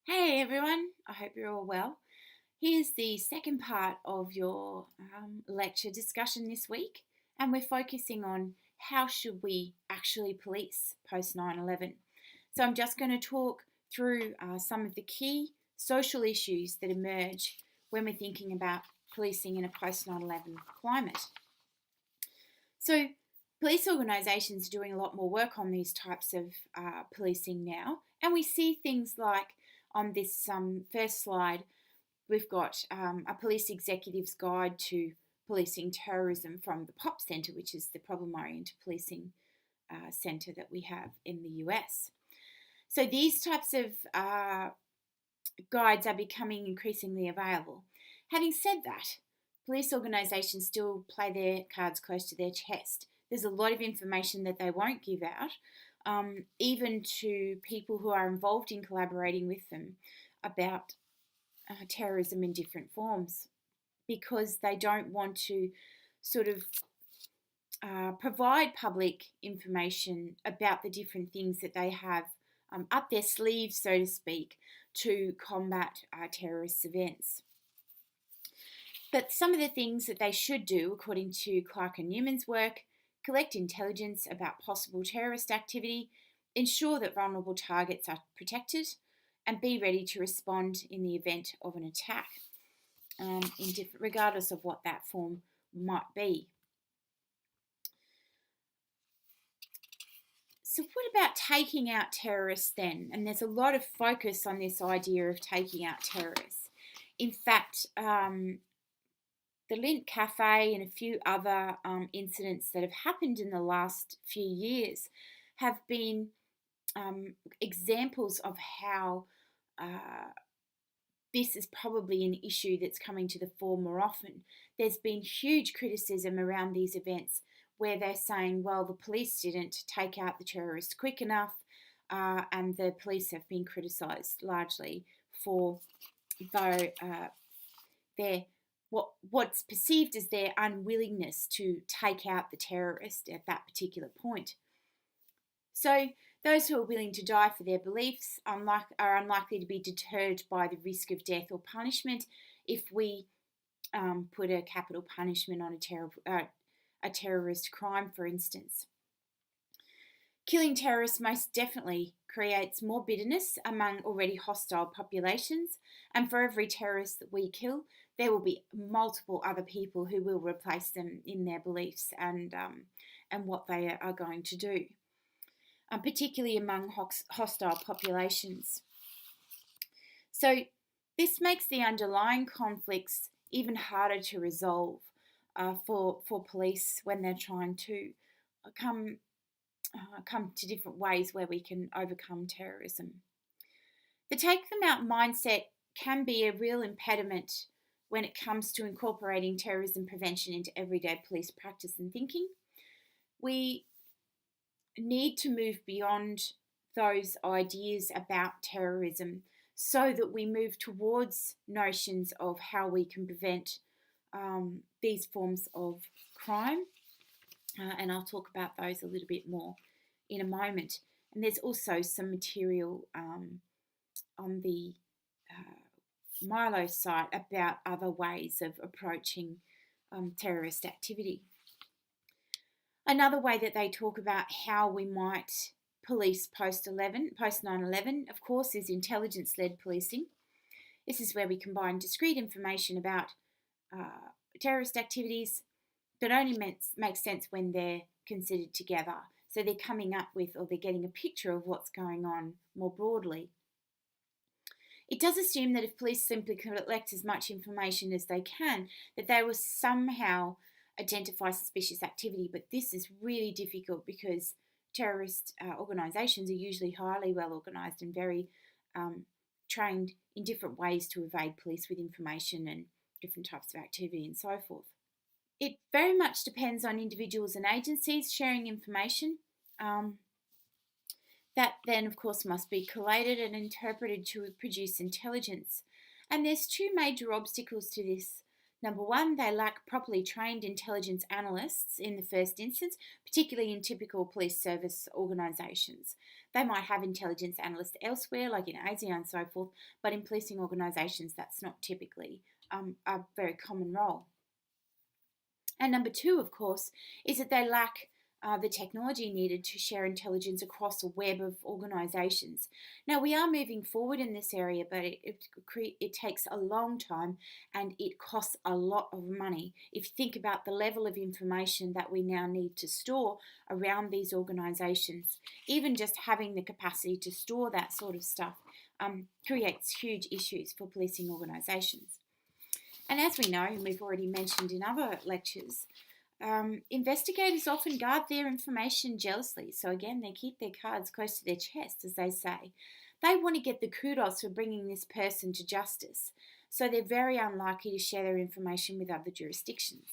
Hey everyone, I hope you're all well. Here's the second part of your lecture discussion this week, and we're focusing on how should we actually police post 9/11. So I'm just going to talk through some of the key social issues that emerge when we're thinking about policing in a post 9/11 climate. So police organisations are doing a lot more work on these types of policing now, and we see things like on this first slide, we've got a police executive's guide to policing terrorism from the POP Centre, which is the Problem Oriented Policing Centre that we have in the US. So these types of guides are becoming increasingly available. Having said that, police organisations still play their cards close to their chest. There's a lot of information that they won't give out, even to people who are involved in collaborating with them about terrorism in different forms, because they don't want to sort of provide public information about the different things that they have up their sleeves, so to speak, to combat terrorist events. But some of the things that they should do, according to Clark and Newman's work: collect intelligence about possible terrorist activity, ensure that vulnerable targets are protected, and be ready to respond in the event of an attack, regardless of what that form might be. So what about taking out terrorists then? And there's a lot of focus on this idea of taking out terrorists. In fact, the Lint Cafe and a few other incidents that have happened in the last few years have been examples of how this is probably an issue that's coming to the fore more often. There's been huge criticism around these events where they're saying, well, the police didn't take out the terrorists quick enough, and the police have been criticised largely for what's perceived as their unwillingness to take out the terrorist at that particular point. So those who are willing to die for their beliefs are unlikely to be deterred by the risk of death or punishment if we put a capital punishment on a terrorist crime, for instance. Killing terrorists most definitely creates more bitterness among already hostile populations, and for every terrorist that we kill, there will be multiple other people who will replace them in their beliefs and what they are going to do, particularly among hostile populations. So this makes the underlying conflicts even harder to resolve for police when they're trying to come to different ways where we can overcome terrorism. The take them out mindset can be a real impediment when it comes to incorporating terrorism prevention into everyday police practice and thinking. We need to move beyond those ideas about terrorism so that we move towards notions of how we can prevent these forms of crime. And I'll talk about those a little bit more in a moment. And there's also some material on the Milo site about other ways of approaching terrorist activity. Another way that they talk about how we might police post 9/11, of course, is intelligence-led policing. This is where we combine discrete information about terrorist activities that only makes sense when they're considered together. So they're coming up with, or they're getting a picture of what's going on more broadly. It does assume that if police simply collect as much information as they can, that they will somehow identify suspicious activity. But this is really difficult because terrorist organisations are usually highly well organised and very trained in different ways to evade police with information and different types of activity and so forth. It very much depends on individuals and agencies sharing information. That then, of course, must be collated and interpreted to produce intelligence. And there's two major obstacles to this. Number one, they lack properly trained intelligence analysts in the first instance, particularly in typical police service organisations. They might have intelligence analysts elsewhere, like in ASIO and so forth, but in policing organisations, that's not typically a very common role. And number two, of course, is that they lack the technology needed to share intelligence across a web of organisations. Now, we are moving forward in this area, but it takes a long time and it costs a lot of money. If you think about the level of information that we now need to store around these organisations, even just having the capacity to store that sort of stuff creates huge issues for policing organisations. And as we know, and we've already mentioned in other lectures, investigators often guard their information jealously. So again, they keep their cards close to their chest, as they say. They want to get the kudos for bringing this person to justice. So they're very unlikely to share their information with other jurisdictions.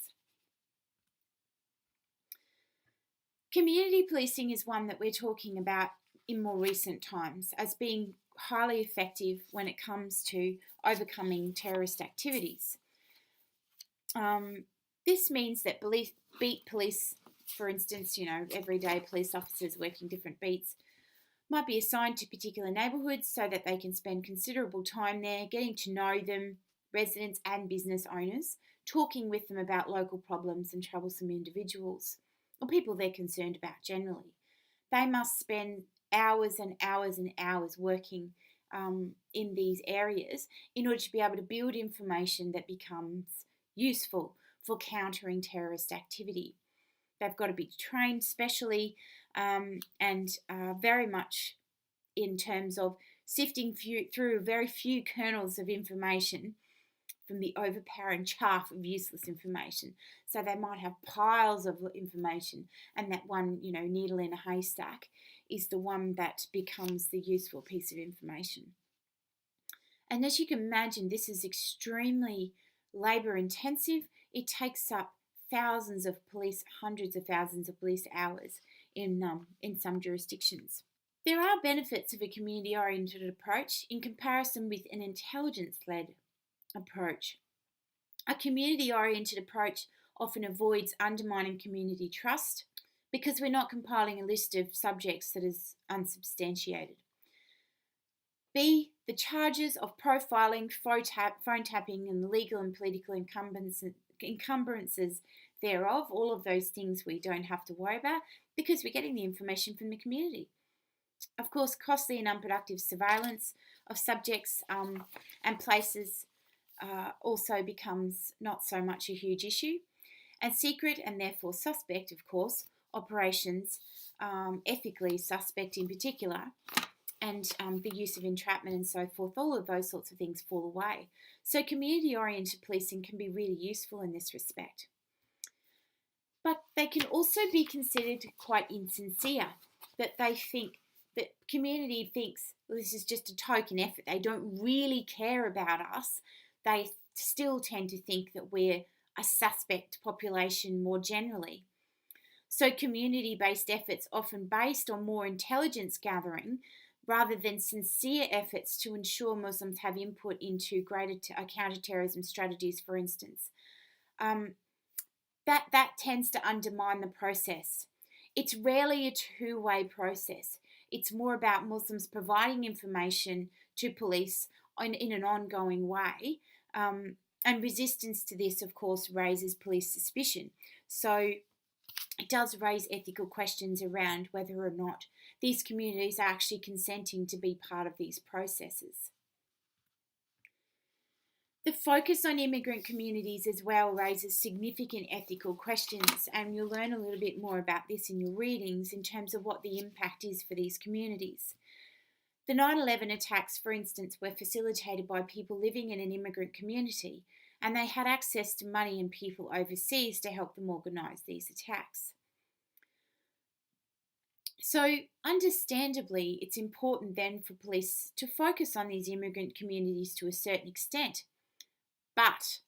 Community policing is one that we're talking about in more recent times as being highly effective when it comes to overcoming terrorist activities. This means that beat police, for instance, everyday police officers working different beats, might be assigned to particular neighbourhoods so that they can spend considerable time there, getting to know them, residents and business owners, talking with them about local problems and troublesome individuals, or people they're concerned about generally. They must spend hours and hours and hours working in these areas in order to be able to build information that becomes useful for countering terrorist activity. They've got to be trained specially and very much in terms of sifting through very few kernels of information from the overpowering chaff of useless information. So they might have piles of information, and that one, needle in a haystack is the one that becomes the useful piece of information. And as you can imagine, this is extremely labour intensive. It takes up hundreds of thousands of police hours in some jurisdictions. There are benefits of a community-oriented approach in comparison with an intelligence-led approach. A community-oriented approach often avoids undermining community trust because we're not compiling a list of subjects that is unsubstantiated. B, the charges of profiling, phone tapping, and the legal and political encumbrances thereof, all of those things we don't have to worry about because we're getting the information from the community. Of course, costly and unproductive surveillance of subjects and places also becomes not so much a huge issue. And secret and therefore suspect, of course, operations, ethically suspect in particular, and the use of entrapment and so forth, all of those sorts of things fall away. So community-oriented policing can be really useful in this respect. But they can also be considered quite insincere, that they think that community thinks, well, this is just a token effort. They don't really care about us. They still tend to think that we're a suspect population more generally. So community-based efforts often based on more intelligence gathering rather than sincere efforts to ensure Muslims have input into greater counter-terrorism strategies, for instance. That tends to undermine the process. It's rarely a two-way process. It's more about Muslims providing information to police in an ongoing way. And resistance to this, of course, raises police suspicion. So it does raise ethical questions around whether or not these communities are actually consenting to be part of these processes. The focus on immigrant communities as well raises significant ethical questions, and you'll learn a little bit more about this in your readings in terms of what the impact is for these communities. The 9/11 attacks, for instance, were facilitated by people living in an immigrant community, and they had access to money and people overseas to help them organise these attacks. So, understandably, it's important then for police to focus on these immigrant communities to a certain extent. But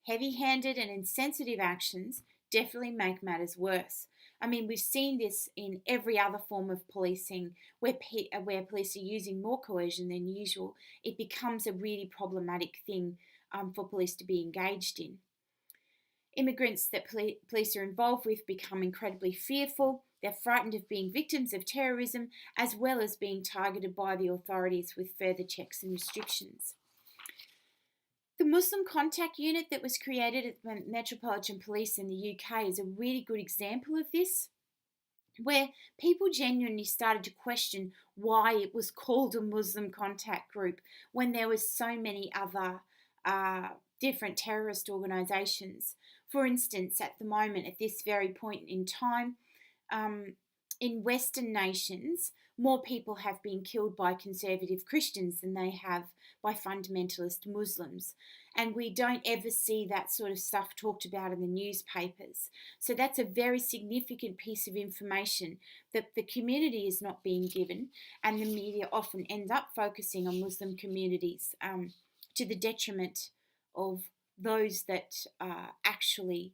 heavy-handed and insensitive actions definitely make matters worse. I mean, we've seen this in every other form of policing where police are using more coercion than usual. It becomes a really problematic thing for police to be engaged in. Immigrants that police are involved with become incredibly fearful They're frightened of being victims of terrorism as well as being targeted by the authorities with further checks and restrictions. The Muslim Contact Unit that was created at the Metropolitan Police in the UK is a really good example of this, where people genuinely started to question why it was called a Muslim contact group when there were so many other different terrorist organisations. For instance, at the moment, at this very point in time, in Western nations, more people have been killed by conservative Christians than they have by fundamentalist Muslims. And we don't ever see that sort of stuff talked about in the newspapers. So that's a very significant piece of information that the community is not being given, and the media often ends up focusing on Muslim communities to the detriment of those that actually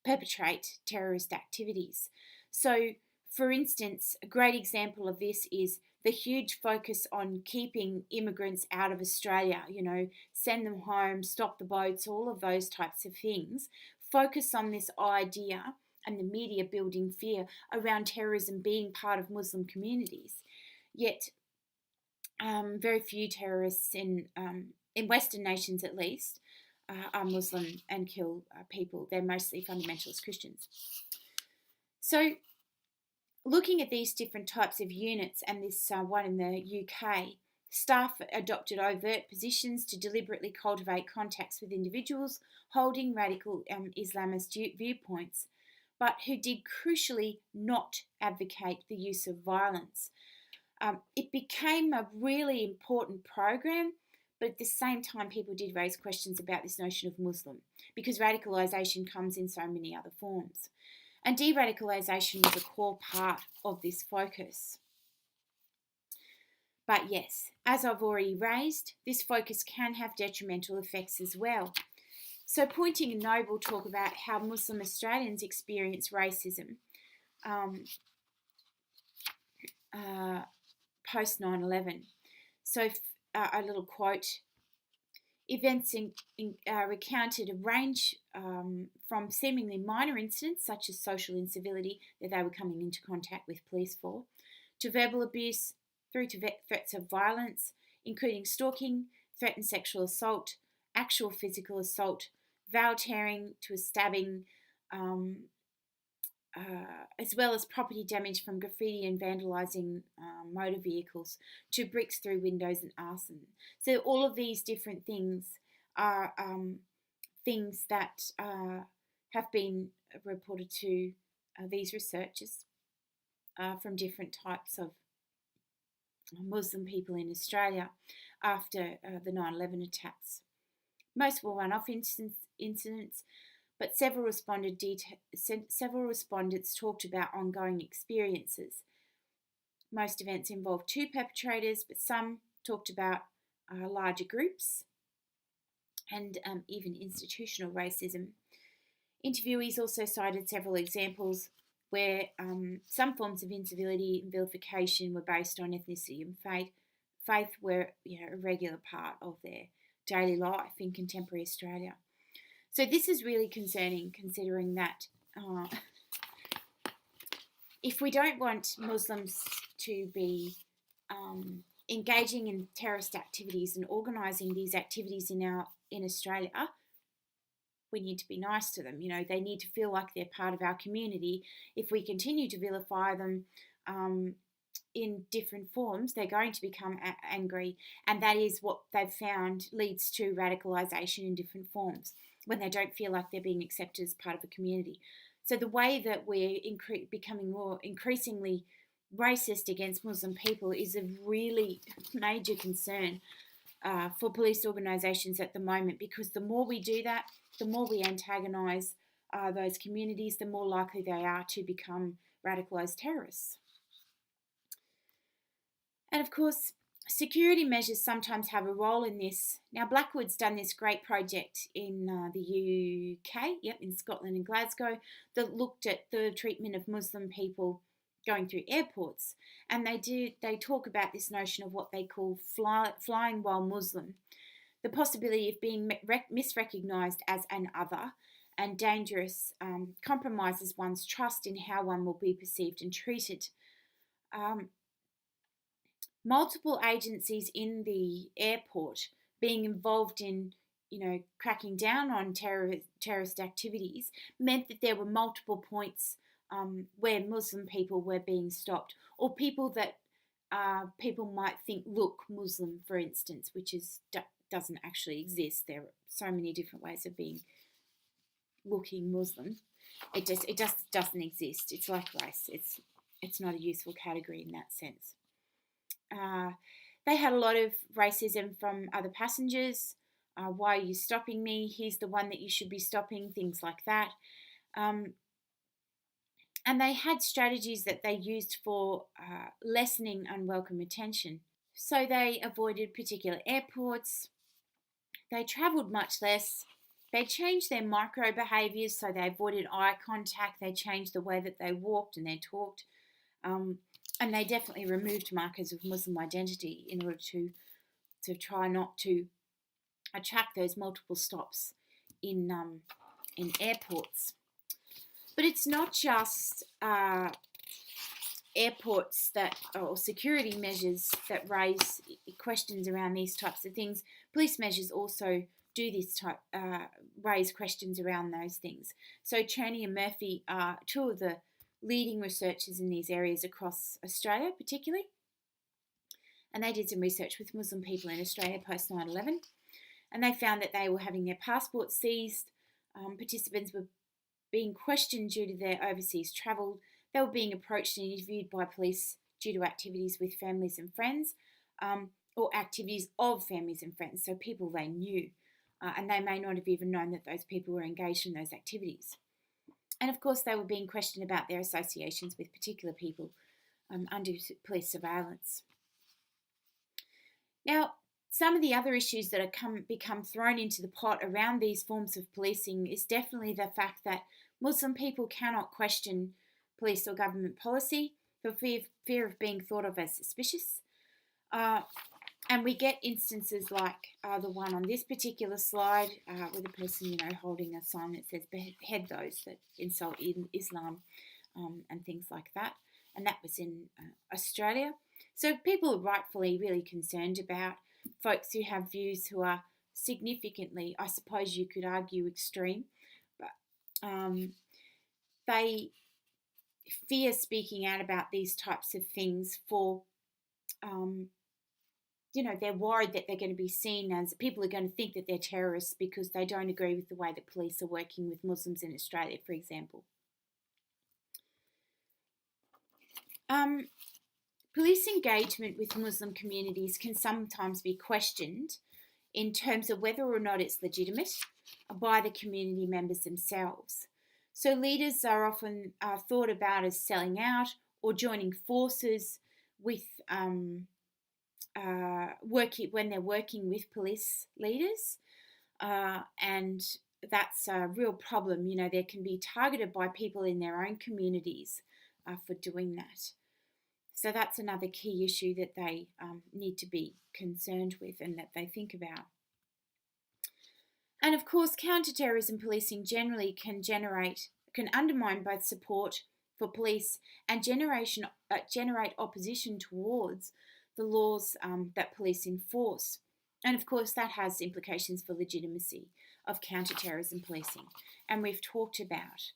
perpetrate terrorist activities. So, for instance, a great example of this is the huge focus on keeping immigrants out of Australia, send them home, stop the boats, all of those types of things. Focus on this idea and the media building fear around terrorism being part of Muslim communities. Yet, very few terrorists in Western nations, at least, are Muslim and kill people. They're mostly fundamentalist Christians. So, looking at these different types of units and this one in the UK, staff adopted overt positions to deliberately cultivate contacts with individuals holding radical Islamist viewpoints, but who did crucially not advocate the use of violence. It became a really important program, but at the same time, people did raise questions about this notion of Muslim, because radicalisation comes in so many other forms. And de-radicalisation was a core part of this focus. But yes, as I've already raised, this focus can have detrimental effects as well. So Pointing and Noble talk about how Muslim Australians experience racism post 9/11. So a little quote: events recounted a range from seemingly minor incidents such as social incivility that they were coming into contact with police for, to verbal abuse, through to threats of violence, including stalking, threatened sexual assault, actual physical assault, veil tearing to a stabbing, as well as property damage from graffiti and vandalising motor vehicles, to bricks through windows and arson. So all of these different things are things that have been reported to these researchers from different types of Muslim people in Australia after the 9/11 attacks. Most were one-off incidents, but several respondents talked about ongoing experiences. Most events involved two perpetrators, but some talked about larger groups and even institutional racism. Interviewees also cited several examples where some forms of incivility and vilification were based on ethnicity and faith were a regular part of their daily life in contemporary Australia. So this is really concerning, considering that if we don't want Muslims to be engaging in terrorist activities and organising these activities in Australia, we need to be nice to them. They need to feel like they're part of our community. If we continue to vilify them in different forms, they're going to become angry, and that is what they've found leads to radicalisation in different forms, when they don't feel like they're being accepted as part of a community. So the way that we're becoming more increasingly racist against Muslim people is a really major concern for police organisations at the moment, because the more we do that, the more we antagonise those communities, the more likely they are to become radicalised terrorists. And of course, security measures sometimes have a role in this. Now, Blackwood's done this great project in the UK, in Scotland and Glasgow, that looked at the treatment of Muslim people going through airports. And they talk about this notion of what they call flying while Muslim, the possibility of being misrecognised as an other, and dangerous, compromises one's trust in how one will be perceived and treated. Um, Multiple agencies in the airport being involved in, cracking down on terrorist activities meant that there were multiple points where Muslim people were being stopped, or people that people might think look Muslim, for instance, which doesn't actually exist. There are so many different ways of being looking Muslim. It just doesn't exist. It's like race. It's not a useful category in that sense. They had a lot of racism from other passengers. Why are you stopping me? He's the one that you should be stopping, things like that. And they had strategies that they used for lessening unwelcome attention. So they avoided particular airports. They travelled much less. They changed their micro behaviours, so they avoided eye contact. They changed the way that they walked and they talked. And they definitely removed markers of Muslim identity in order to try not to attract those multiple stops in airports. But it's not just airports or security measures that raise questions around these types of things. Police measures also do this type, raise questions around those things. So Cherney and Murphy are two of the leading researchers in these areas across Australia particularly. And they did some research with Muslim people in Australia post 9/11. And they found that they were having their passports seized. Participants were being questioned due to their overseas travel. They were being approached and interviewed by police due to activities with families and friends, or activities of families and friends, so people they knew. And they may not have even known that those people were engaged in those activities. And of course, they were being questioned about their associations with particular people under police surveillance. Now, some of the other issues that have become thrown into the pot around these forms of policing is definitely the fact that Muslim people cannot question police or government policy for fear of being thought of as suspicious. And we get instances like the one on this particular slide with a person, holding a sign that says behead those that insult Islam and things like that. And that was in Australia. So people are rightfully really concerned about folks who have views who are significantly, I suppose you could argue, extreme. But they fear speaking out about these types of things for... they're worried that they're going to be seen as, people are going to think that they're terrorists because they don't agree with the way that police are working with Muslims in Australia, for example. Police engagement with Muslim communities can sometimes be questioned in terms of whether or not it's legitimate by the community members themselves. So leaders are often thought about as selling out or joining forces with when they're working with police leaders, and that's a real problem. They can be targeted by people in their own communities for doing that. So that's another key issue that they need to be concerned with and that they think about. And of course, counterterrorism policing generally can undermine both support for police and generate opposition towards the laws that police enforce. And of course, that has implications for legitimacy of counterterrorism policing. And we've talked about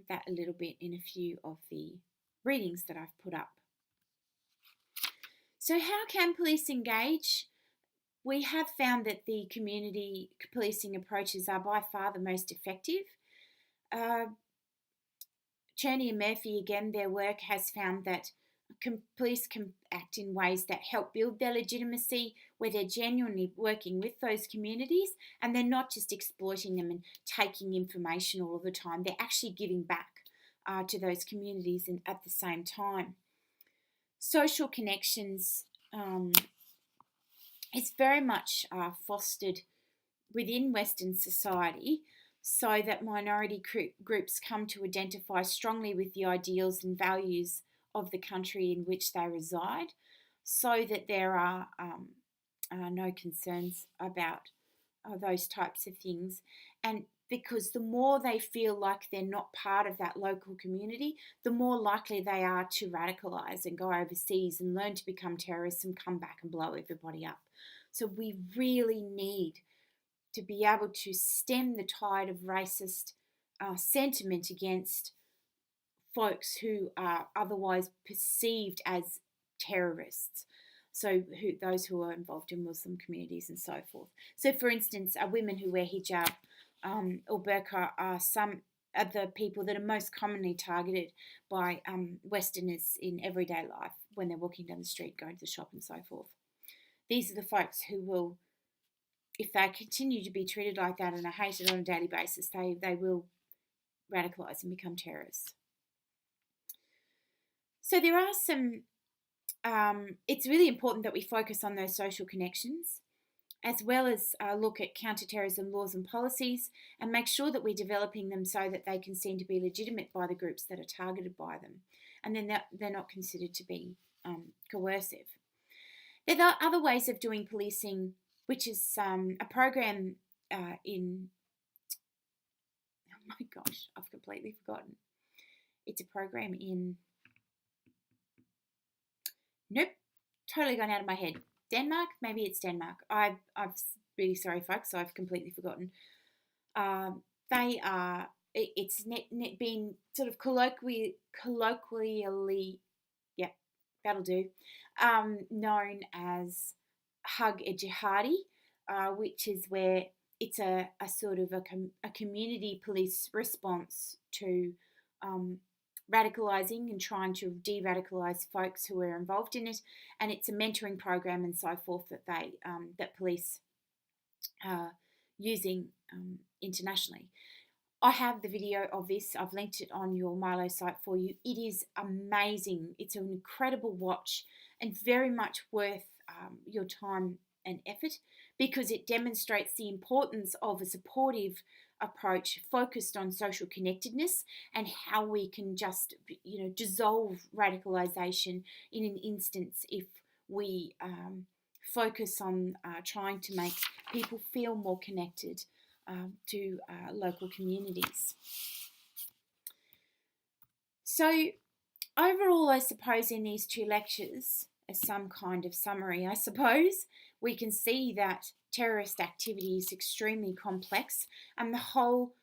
that a little bit in a few of the readings that I've put up. So how can police engage? We have found that the community policing approaches are by far the most effective. Cherney and Murphy, again, their work has found that police can act in ways that help build their legitimacy, where they're genuinely working with those communities and they're not just exploiting them and taking information all the time. They're actually giving back to those communities at the same time. Social connections is very much fostered within Western society, so that minority groups come to identify strongly with the ideals and values of the country in which they reside, so that there are no concerns about those types of things. And because the more they feel like they're not part of that local community, the more likely they are to radicalize and go overseas and learn to become terrorists and come back and blow everybody up. So we really need to be able to stem the tide of racist sentiment against folks who are otherwise perceived as terrorists. So those who are involved in Muslim communities and so forth. So, for instance, women who wear hijab or burqa are the people that are most commonly targeted by Westerners in everyday life when they're walking down the street, going to the shop and so forth. These are the folks who will, if they continue to be treated like that and are hated on a daily basis, they will radicalise and become terrorists. So there are some, it's really important that we focus on those social connections, as well as look at counterterrorism laws and policies and make sure that we're developing them so that they can seem to be legitimate by the groups that are targeted by them, and then they're not considered to be coercive. There are other ways of doing policing, which is a program in, oh my gosh, I've completely forgotten. It's a program in, nope, totally gone out of my head. Denmark? Maybe it's Denmark. I'm really sorry, folks. I've completely forgotten. They are. It's being sort of colloquially, yeah, that'll do. Known as Hug a Jihadi, which is where it's a sort of a community police response to radicalising and trying to de-radicalise folks who are involved in it, and it's a mentoring program and so forth that that police are using internationally. I have the video of this. I've linked it on your Milo site for you. It is amazing. It's an incredible watch and very much worth your time and effort, because it demonstrates the importance of a supportive approach focused on social connectedness and how we can just, dissolve radicalisation in an instance if we focus on trying to make people feel more connected to local communities. So overall, I suppose in these two lectures, as some kind of summary, I suppose, we can see that terrorist activity is extremely complex, and the whole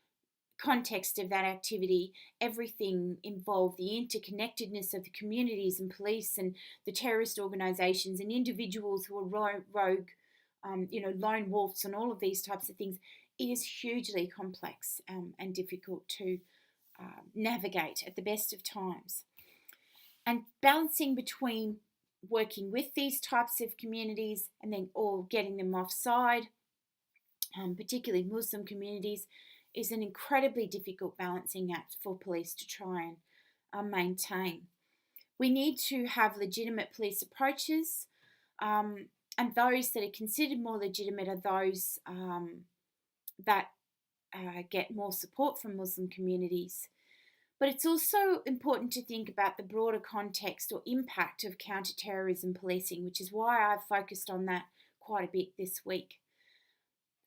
context of that activity, everything involved, the interconnectedness of the communities and police and the terrorist organisations and individuals who are rogue, lone wolves and all of these types of things. It is hugely complex and difficult to navigate at the best of times. And balancing between working with these types of communities and then or getting them offside, particularly Muslim communities, is an incredibly difficult balancing act for police to try and maintain. We need to have legitimate police approaches, and those that are considered more legitimate are those that get more support from Muslim communities. But it's also important to think about the broader context or impact of counterterrorism policing, which is why I've focused on that quite a bit this week.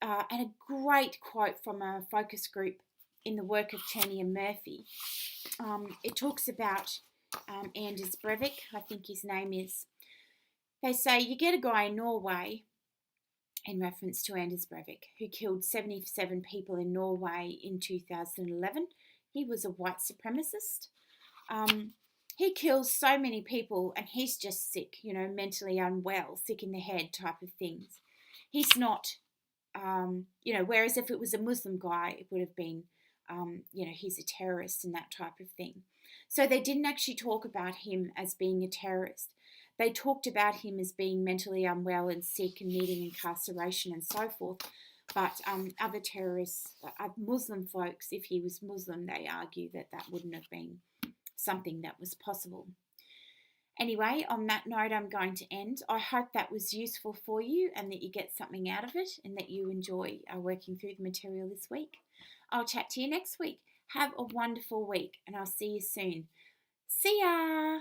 And a great quote from a focus group in the work of Cheney and Murphy. It talks about Anders Breivik, I think his name is. They say, you get a guy in Norway, in reference to Anders Breivik, who killed 77 people in Norway in 2011. He was a white supremacist. He kills so many people and he's just sick, mentally unwell, sick in the head type of things. He's not, whereas if it was a Muslim guy, it would have been, he's a terrorist and that type of thing. So they didn't actually talk about him as being a terrorist. They talked about him as being mentally unwell and sick and needing incarceration and so forth. But other terrorists, Muslim folks, if he was Muslim, they argue that wouldn't have been something that was possible. Anyway, on that note, I'm going to end. I hope that was useful for you and that you get something out of it and that you enjoy working through the material this week. I'll chat to you next week. Have a wonderful week and I'll see you soon. See ya!